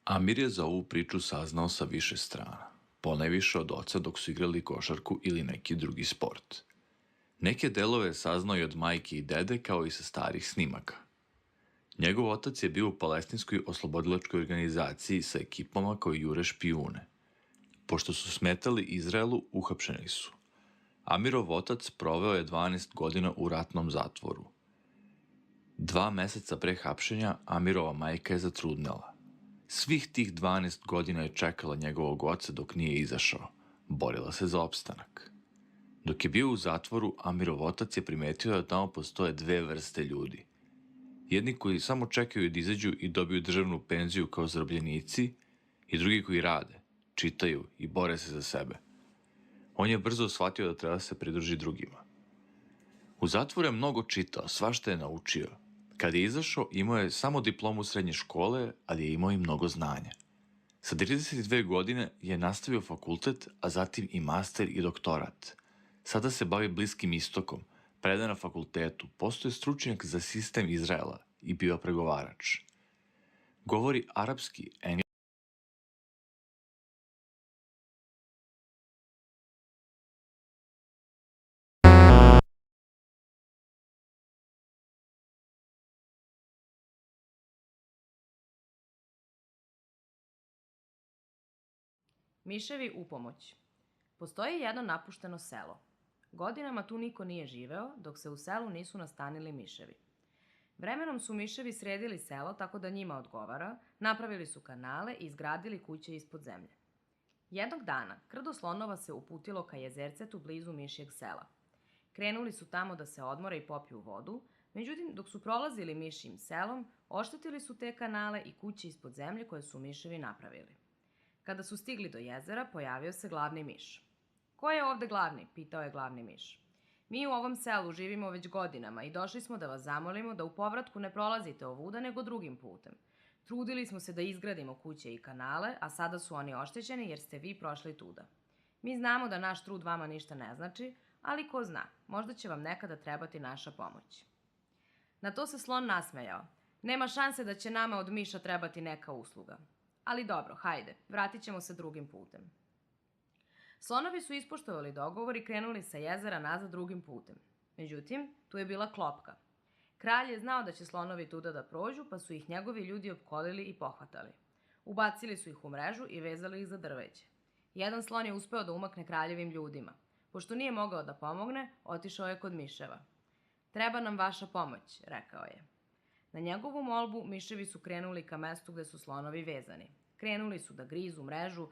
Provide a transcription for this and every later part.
Amir je za ovu priču saznao sa više strana, ponajviše od oca dok su igrali košarku ili neki drugi sport. Neke delove je saznao i od majke i dede, kao i sa starih snimaka. Njegov otac je bio u palestinskoj oslobodilačkoj organizaciji sa ekipama koji jure špijune. Pošto su smetali Izraelu, uhapšeni su. Amirov otac proveo je 12 godina u ratnom zatvoru. 2 meseca pre hapšenja Amirova majka je zatrudnela. Svih tih 12 godina je čekala njegovog oca dok nije izašao. Borila se za opstanak. Dok je bio u zatvoru, Amirov otac je primetio da tamo postoje 2 vrste ljudi. Jedni koji samo čekaju da izađu i dobiju državnu penziju kao zarobljenici i drugi koji rade, čitaju i bore se za sebe. On je brzo shvatio da treba se pridruži drugima. U zatvoru je mnogo čitao, svašta je naučio. Kad je izašao, imao je samo diplomu srednje škole, ali je imao i mnogo znanja. Sa 32 godine je nastavio fakultet, a zatim i master i doktorat. Sada se bavi Bliskim istokom, predaje na fakultetu, postoje stručnjak za sistem Izraela i bio pregovarač. Govori arapski, engleski. Miševi u pomoć. Postoji jedno napušteno selo. Godinama tu niko nije živeo, dok se u selu nisu nastanili miševi. Vremenom su miševi sredili selo tako da njima odgovara, napravili su kanale i izgradili kuće ispod zemlje. Jednog dana, krdo slonova se uputilo ka jezercetu blizu mišjeg sela. Krenuli su tamo da se odmore i popiju vodu, međutim, dok su prolazili mišjim selom, oštetili su te kanale i kuće ispod zemlje koje su miševi napravili. Kada su stigli do jezera, pojavio se glavni miš. Ko je ovde glavni? Pitao je glavni miš. Mi u ovom selu živimo već godinama i došli smo da vas zamolimo da u povratku ne prolazite ovuda nego drugim putem. Trudili smo se da izgradimo kuće i kanale, a sada su oni oštećeni jer ste vi prošli tuda. Mi znamo da naš trud vama ništa ne znači, ali ko zna, možda će vam nekada trebati naša pomoć. Na to se slon nasmejao. Nema šanse da će nama od miša trebati neka usluga. Ali dobro, hajde, vratit ćemo se drugim putem. Slonovi su ispoštovali dogovor i krenuli sa jezera nazad drugim putem. Međutim, tu je bila klopka. Kralj je znao da će slonovi tuda da prođu, pa su ih njegovi ljudi opkolili i pohvatali. Ubacili su ih u mrežu i vezali ih za drveće. Jedan slon je uspeo da umakne kraljevim ljudima. Pošto nije mogao da pomogne, otišao je kod miševa. Treba nam vaša pomoć, rekao je. Na njegovu molbu miševi su krenuli ka mestu gde su slonovi vezani. Krenuli su da grizu mrežu,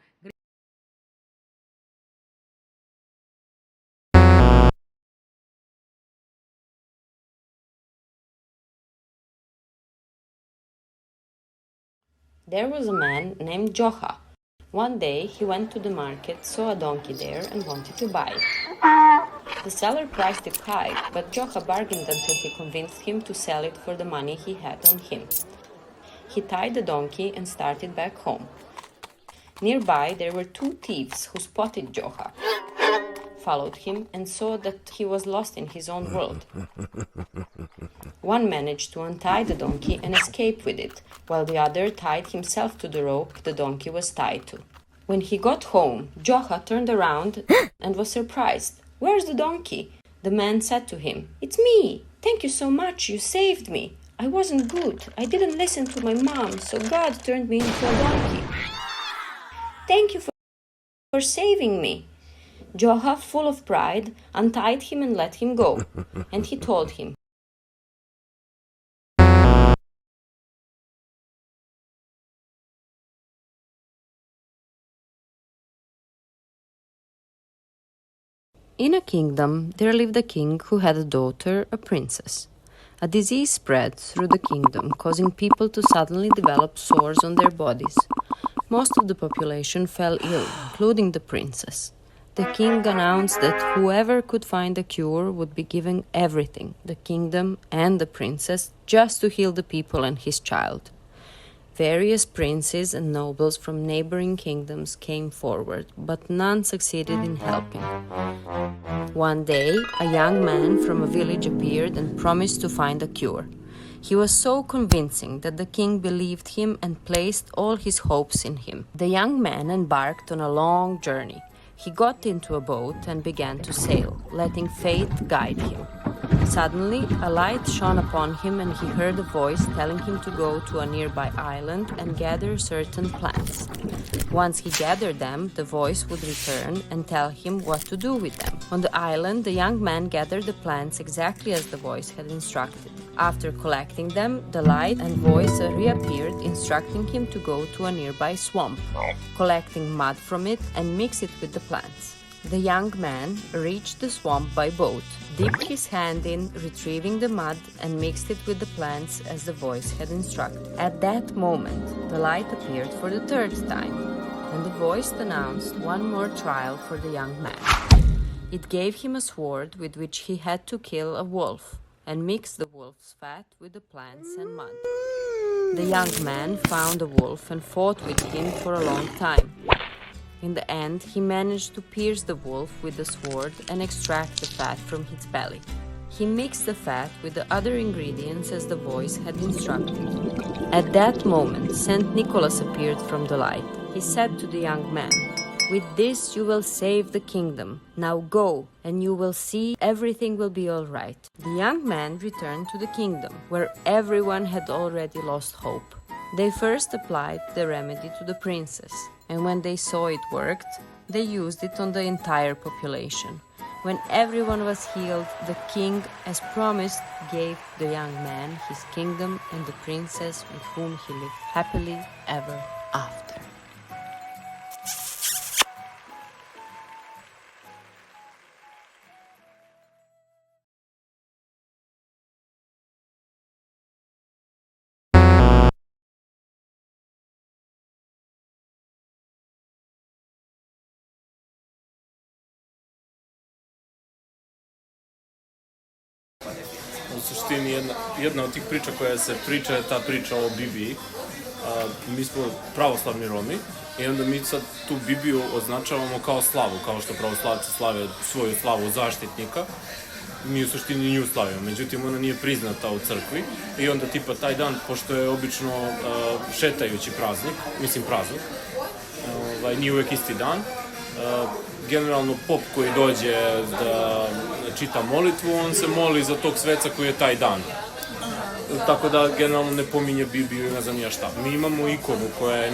There was a man named Joha. One day he went to the market, saw a donkey there, and wanted to buy it. The seller priced it high, but Joha bargained until he convinced him to sell it for the money he had on him. He tied the donkey and started back home. Nearby there were 2 thieves who spotted Joha, followed him, and saw that he was lost in his own world. One managed to untie the donkey and escape with it, while the other tied himself to the rope the donkey was tied to. When he got home, Joha turned around and was surprised. "Where's the donkey?" The man said to him, "It's me. Thank you so much. You saved me. I wasn't good. I didn't listen to my mom, so God turned me into a donkey. Thank you for saving me." Joha, full of pride, untied him and let him go. And he told him, in a kingdom there lived a king who had a daughter, a princess. A disease spread through the kingdom, causing people to suddenly develop sores on their bodies. Most of the population fell ill, including the princess. The king announced that whoever could find a cure would be given everything, the kingdom and the princess, just to heal the people and his child. Various princes and nobles from neighboring kingdoms came forward, but none succeeded in helping. One day, a young man from a village appeared and promised to find a cure. He was so convincing that the king believed him and placed all his hopes in him. The young man embarked on a long journey. He got into a boat and began to sail, letting fate guide him. Suddenly, a light shone upon him and he heard a voice telling him to go to a nearby island and gather certain plants. Once he gathered them, the voice would return and tell him what to do with them. On the island, the young man gathered the plants exactly as the voice had instructed. After collecting them, the light and voice reappeared, instructing him to go to a nearby swamp, collecting mud from it and mix it with the plants. The young man reached the swamp by boat, dipped his hand in, retrieving the mud, and mixed it with the plants as the voice had instructed. At that moment, the light appeared for the third time, and the voice announced one more trial for the young man. It gave him a sword with which he had to kill a wolf and mix the wolf's fat with the plants and mud. The young man found the wolf and fought with him for a long time. In the end, he managed to pierce the wolf with the sword and extract the fat from its belly. He mixed the fat with the other ingredients as the voice had instructed. At that moment, Saint Nicholas appeared from the light. He said to the young man, "With this you will save the kingdom. Now go, and you will see everything will be all right." The young man returned to the kingdom, where everyone had already lost hope. They first applied the remedy to the princess, and when they saw it worked, they used it on the entire population. When everyone was healed, the king, as promised, gave the young man his kingdom and the princess with whom he lived happily ever after. U suštini jedna od tih priča koja se priča je ta priča o Bibliji. Mi smo pravoslavni Romi i onda mi sad tu Bibliju označavamo kao slavu, kao što pravoslavci slave svoju slavu zaštitnika. Mi u suštini nju slavimo, međutim ona nije priznata u crkvi i onda tipa taj dan, pošto je obično šetajući praznik, nije uvek isti dan, generalno pop koji dođe da čita molitvu, on se moli za tog sveca koji je taj dan. Tako da generalno ne pominje Bibliju i ne znam nija šta. Mi imamo ikonu koja je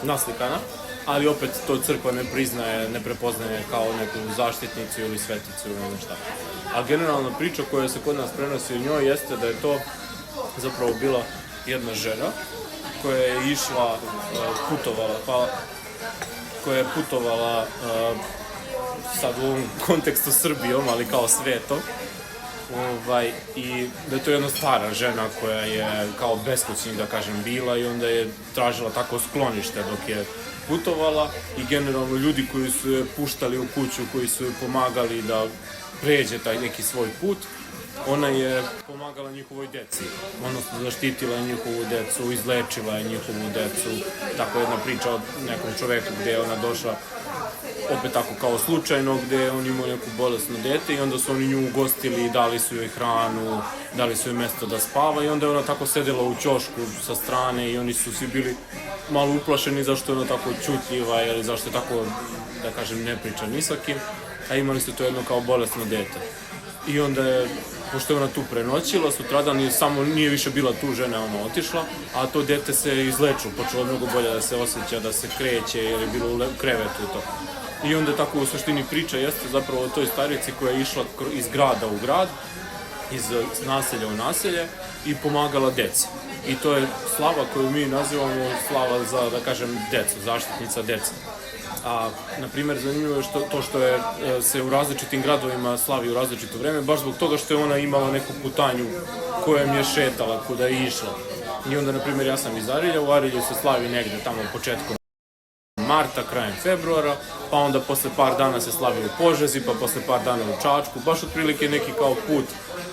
naslikana, ali opet to crkva ne priznaje, ne prepoznaje kao neku zaštitnicu ili sveticu ili ne znam šta. A generalna priča koja se kod nas prenosi u njoj jeste da je to zapravo bila jedna žena koja je išla, putovala sad u ovom kontekstu Srbijom, ali kao svetom, i da je to jedna stara žena koja je kao beskućnik, da kažem, bila i onda je tražila tako sklonište dok je putovala i generalno ljudi koji su je puštali u kuću, koji su je pomagali da pređe taj neki svoj put, ona je pomagala njihovoj deci, odnosno zaštitila njihovu decu, izlečila je njihovu decu, tako jedna priča o nekom čoveku gde je ona došla opet tako kao slučajno, gde je on imao neku bolesno dete i onda su oni nju ugostili, dali su joj hranu, dali su joj mesto da spava i onda je ona tako sedela u ćošku sa strane i oni su svi bili malo uplašeni zašto je ona tako čutljiva ili zašto je tako, da kažem, ne priča ni sa kim, a imali su to jedno kao bolesno dete. I onda je, pošto je ona tu prenoćila, sutradan samo nije više bila tu žena, ona otišla, a to dete se izlečilo, počelo mnogo bolje da se osjeća, da se kreće, jer je bilo u krevetu i to. I onda tako u suštini priča jeste zapravo o toj starici koja je išla iz grada u grad, iz naselja u naselje i pomagala deci. I to je slava koju mi nazivamo slava za, da kažem, decu, zaštitnica dece. A, na primjer, zanimljivo je to što je se u različitim gradovima slavi u različito vreme, baš zbog toga što je ona imala neku putanju kojom je šetala, kuda je išla. I onda, na primjer, ja sam iz Arilja, u Arilju se slavi negde tamo početkom marta, krajem februara, pa onda posle par dana se slavi u Požegi, pa posle par dana u Čačku, baš otprilike neki kao put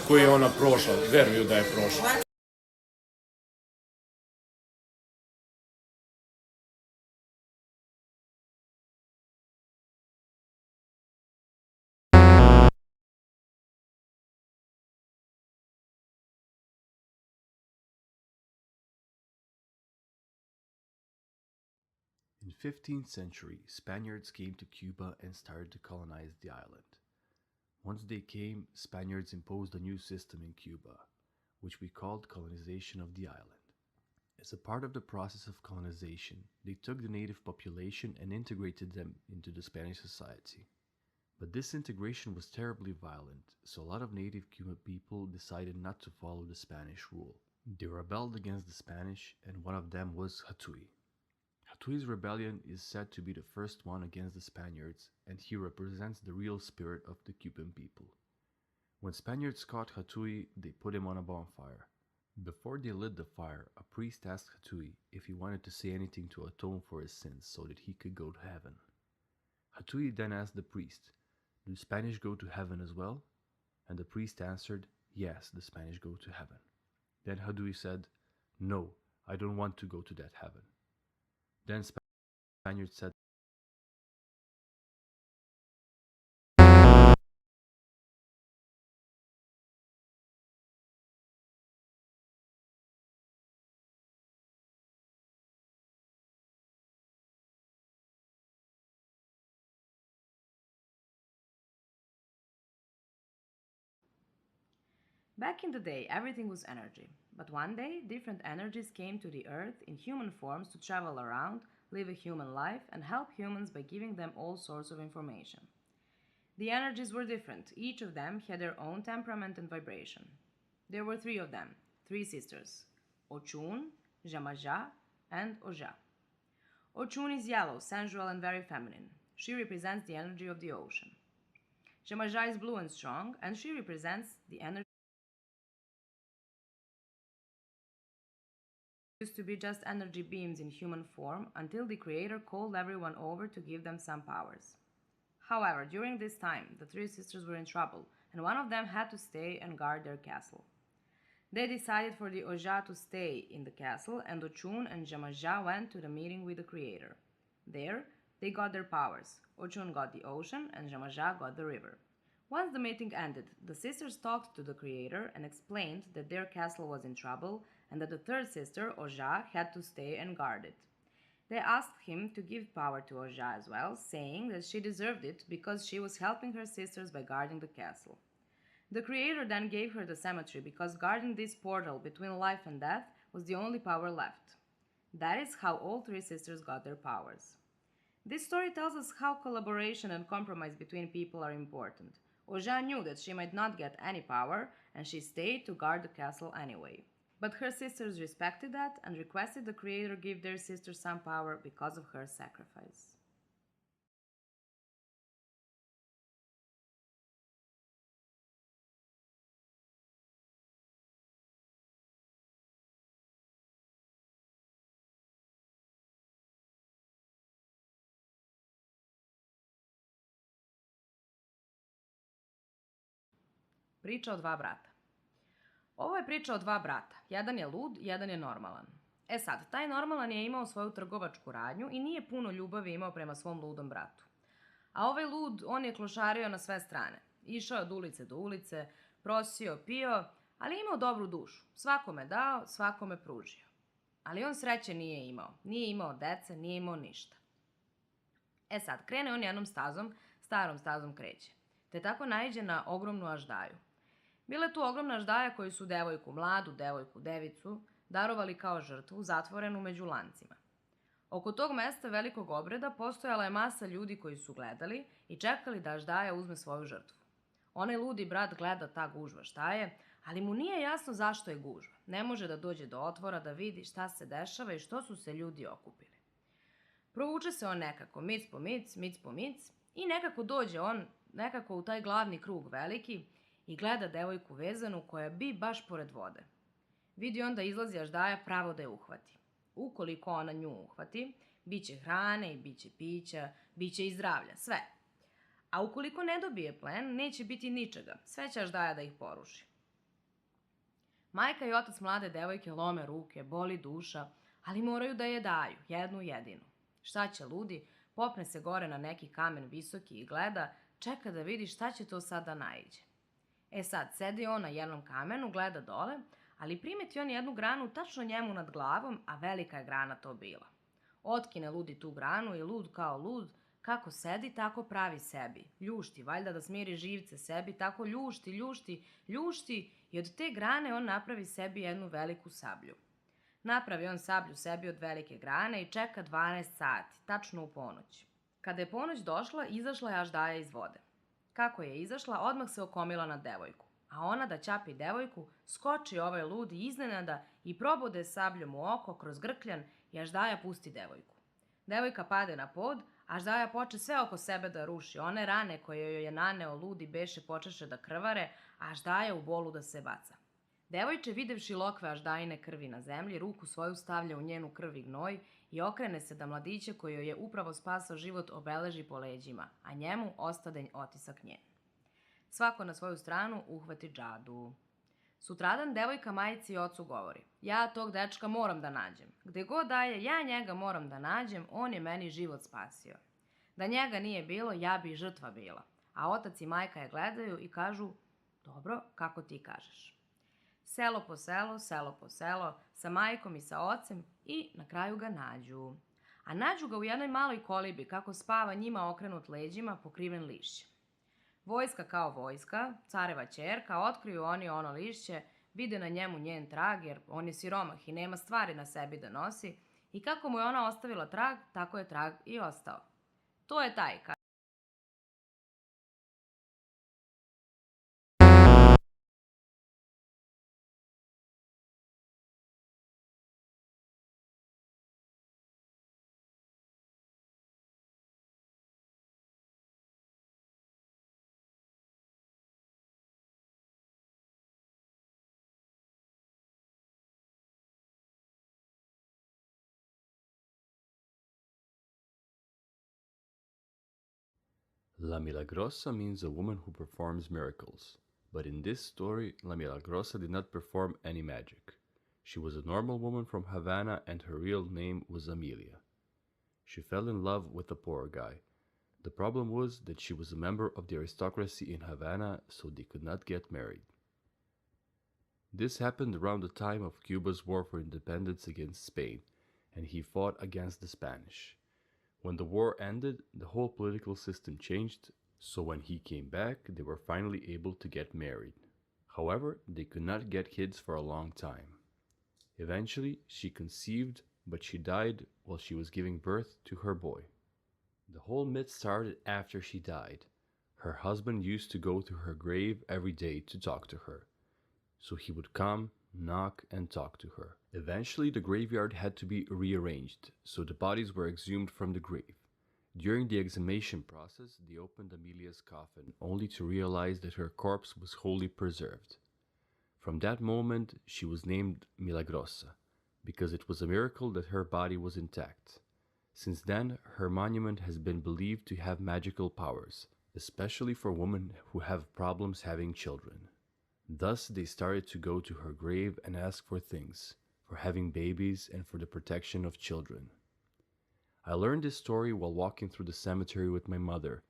koji je ona prošla, veruju da je prošla. In 15th century, Spaniards came to Cuba and started to colonize the island. Once they came, Spaniards imposed a new system in Cuba, which we called colonization of the island. As a part of the process of colonization, they took the native population and integrated them into the Spanish society. But this integration was terribly violent, so a lot of native Cuban people decided not to follow the Spanish rule. They rebelled against the Spanish, and one of them was Hatui. Hatui's rebellion is said to be the first one against the Spaniards, and he represents the real spirit of the Cuban people. When Spaniards caught Hatui, they put him on a bonfire. Before they lit the fire, a priest asked Hatui if he wanted to say anything to atone for his sins so that he could go to heaven. Hatui then asked the priest, "Do Spanish go to heaven as well?" And the priest answered, "Yes, the Spanish go to heaven." Then Hatui said, "No, I don't want to go to that heaven." Then Spaniards said, Back in the day, everything was energy. But one day, different energies came to the earth in human forms to travel around, live a human life, and help humans by giving them all sorts of information. The energies were different. Each of them had their own temperament and vibration. There were three of them, three sisters, Ochun, Jamaja, and Oja. Ochun is yellow, sensual, and very feminine. She represents the energy of the ocean. Jamaja is blue and strong, and she represents the energy used to be just energy beams in human form until the creator called everyone over to give them some powers. However, during this time, the three sisters were in trouble, and one of them had to stay and guard their castle. They decided for the Oja to stay in the castle, and Ochun and Jamaja went to the meeting with the creator. There, they got their powers. Ochun got the ocean, and Jamaja got the river. Once the meeting ended, the sisters talked to the creator and explained that their castle was in trouble and that the third sister, Oja, had to stay and guard it. They asked him to give power to Oja as well, saying that she deserved it because she was helping her sisters by guarding the castle. The creator then gave her the cemetery because guarding this portal between life and death was the only power left. That is how all three sisters got their powers. This story tells us how collaboration and compromise between people are important. Oja knew that she might not get any power, and she stayed to guard the castle anyway. But her sisters respected that and requested the creator give their sister some power because of her sacrifice. Priča o dva brata. Ovo je priča o dva brata. Jedan je lud, jedan je normalan. E sad, taj normalan je imao svoju trgovačku radnju i nije puno ljubavi imao prema svom ludom bratu. A ovaj lud, on je klošario na sve strane. Išao je od ulice do ulice, prosio, pio, ali je imao dobru dušu. Svakome dao, svakome pružio. Ali on sreće nije imao. Nije imao dece, nije imao ništa. E sad, krene on jednom stazom, starom stazom kreće. Te tako naiđe na ogromnu aždaju. Bila je tu ogromna aždaja koju su devojku mladu, devojku devicu, darovali kao žrtvu, zatvorenu među lancima. Oko tog mesta velikog obreda postojala je masa ljudi koji su gledali i čekali da aždaja uzme svoju žrtvu. Onaj ludi brat gleda ta gužva šta je, ali mu nije jasno zašto je gužva. Ne može da dođe do otvora da vidi šta se dešava i što su se ljudi okupili. Provuče se on nekako, mic po mic i nekako dođe on nekako u taj glavni krug veliki i gleda devojku vezanu koja bi baš pored vode. Vidi onda izlazi aždaja pravo da je uhvati. Ukoliko ona nju uhvati, bit će hrane i bit će pića, bit će i zdravlja, sve. A ukoliko ne dobije plen, neće biti ničega, sve će aždaja da ih poruši. Majka i otac mlade devojke lome ruke, boli duša, ali moraju da je daju, jednu jedinu. Šta će ludi? Popne se gore na neki kamen visoki i gleda, čeka da vidi šta će to sad da naiđe. E sad, sedi on na jednom kamenu, gleda dole, ali primeti on jednu granu tačno njemu nad glavom, a velika je grana to bila. Otkine ludi tu granu i lud kao lud, kako sedi, tako pravi sebi. Ljušti, valjda da smiri živce sebi, tako ljušti, ljušti, ljušti i od te grane on napravi sebi jednu veliku sablju. Napravi on sablju sebi od velike grane i čeka 12 sati, tačno u ponoć. Kada je ponoć došla, izašla je Aždaja iz vode. Kako je izašla, odmah se okomila na devojku. A ona da ćapi devojku, skoči ovaj ludi iznenada i probode sabljom u oko kroz grkljan i Aždaja pusti devojku. Devojka pade na pod, Aždaja poče sve oko sebe da ruši. One rane koje joj je naneo ludi beše počeše da krvare, a Aždaja u bolu da se baca. Devojče, videvši lokve Aždajine krvi na zemlji, ruku svoju stavlja u njenu krv i gnoj i okrene se da mladiće koji joj je upravo spasao život obeleži po leđima, a njemu ostade otisak njen. Svako na svoju stranu uhvati džadu. Sutradan devojka majici i ocu govori: ja tog dečka moram da nađem. Gde god da je, ja njega moram da nađem, on je meni život spasio. Da njega nije bilo, ja bi žrtva bila. A otac i majka je gledaju i kažu: dobro, kako ti kažeš. Selo po selo, sa majkom i sa ocem i na kraju ga nađu. A nađu ga u jednoj maloj kolibi kako spava njima okrenut leđima pokriven lišćem. Vojska kao vojska, careva ćerka, otkriju oni ono lišće, vide na njemu njen trag jer on je siromah i nema stvari na sebi da nosi i kako mu je ona ostavila trag, tako je trag i ostao. To je taj La Milagrosa means a woman who performs miracles, but in this story, La Milagrosa did not perform any magic. She was a normal woman from Havana and her real name was Amelia. She fell in love with a poor guy. The problem was that she was a member of the aristocracy in Havana, so they could not get married. This happened around the time of Cuba's war for independence against Spain, and he fought against the Spanish. When the war ended, the whole political system changed, so when he came back, they were finally able to get married. However, they could not get kids for a long time. Eventually, she conceived, but she died while she was giving birth to her boy. The whole myth started after she died. Her husband used to go to her grave every day to talk to her. So he would come, knock, and talk to her. Eventually, the graveyard had to be rearranged, so the bodies were exhumed from the grave. During the exhumation process, they opened Amelia's coffin, only to realize that her corpse was wholly preserved. From that moment, she was named Milagrosa, because it was a miracle that her body was intact. Since then, her monument has been believed to have magical powers, especially for women who have problems having children. Thus, they started to go to her grave and ask for things, for having babies and for the protection of children. I learned this story while walking through the cemetery with my mother.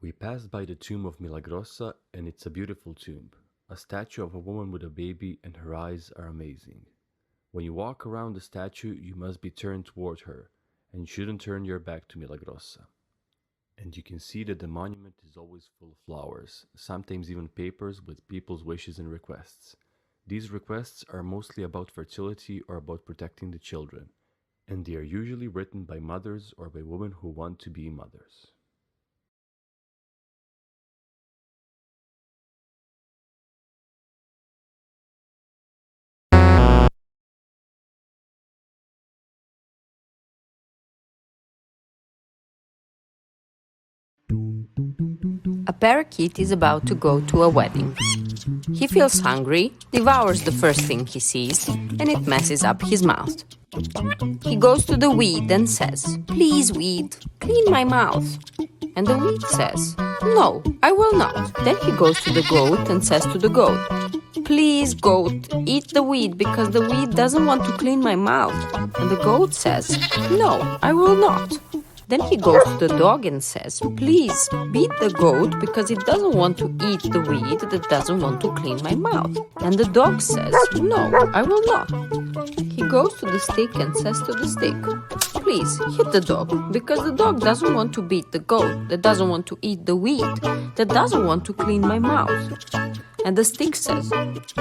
We passed by the tomb of Milagrosa, and it's a beautiful tomb, a statue of a woman with a baby, and her eyes are amazing. When you walk around the statue, you must be turned toward her, and you shouldn't turn your back to Milagrosa. And you can see that the monument is always full of flowers, sometimes even papers with people's wishes and requests. These requests are mostly about fertility or about protecting the children, and they are usually written by mothers or by women who want to be mothers. A parakeet is about to go to a wedding. He feels hungry, devours the first thing he sees, and it messes up his mouth. He goes to the weed and says, "Please, weed, clean my mouth." And the weed says, "No, I will not." Then he goes to the goat and says to the goat, "Please, goat, eat the weed because the weed doesn't want to clean my mouth." And the goat says, "No, I will not." Then he goes to the dog and says, "Please, beat the goat because it doesn't want to eat the weed that doesn't want to clean my mouth." And the dog says, "No, I will not." He goes to the stick and says to the stick, please hit the dog, because the dog doesn't want to beat the goat, that doesn't want to eat the wheat, that doesn't want to clean my mouth. And the stick says,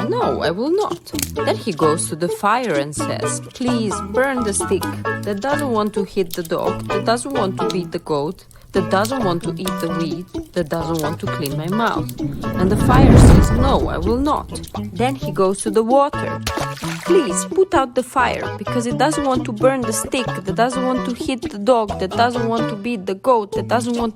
no, I will not. Then he goes to the fire and says, please burn the stick, that doesn't want to hit the dog, that doesn't want to beat the goat, that doesn't want to eat the wheat, that doesn't want to clean my mouth. And the fire says, no, I will not. Then he goes to the water. Please put out the fire, because it doesn't want to burn the stick, that doesn't want to hit the dog, that doesn't want to beat the goat, that doesn't want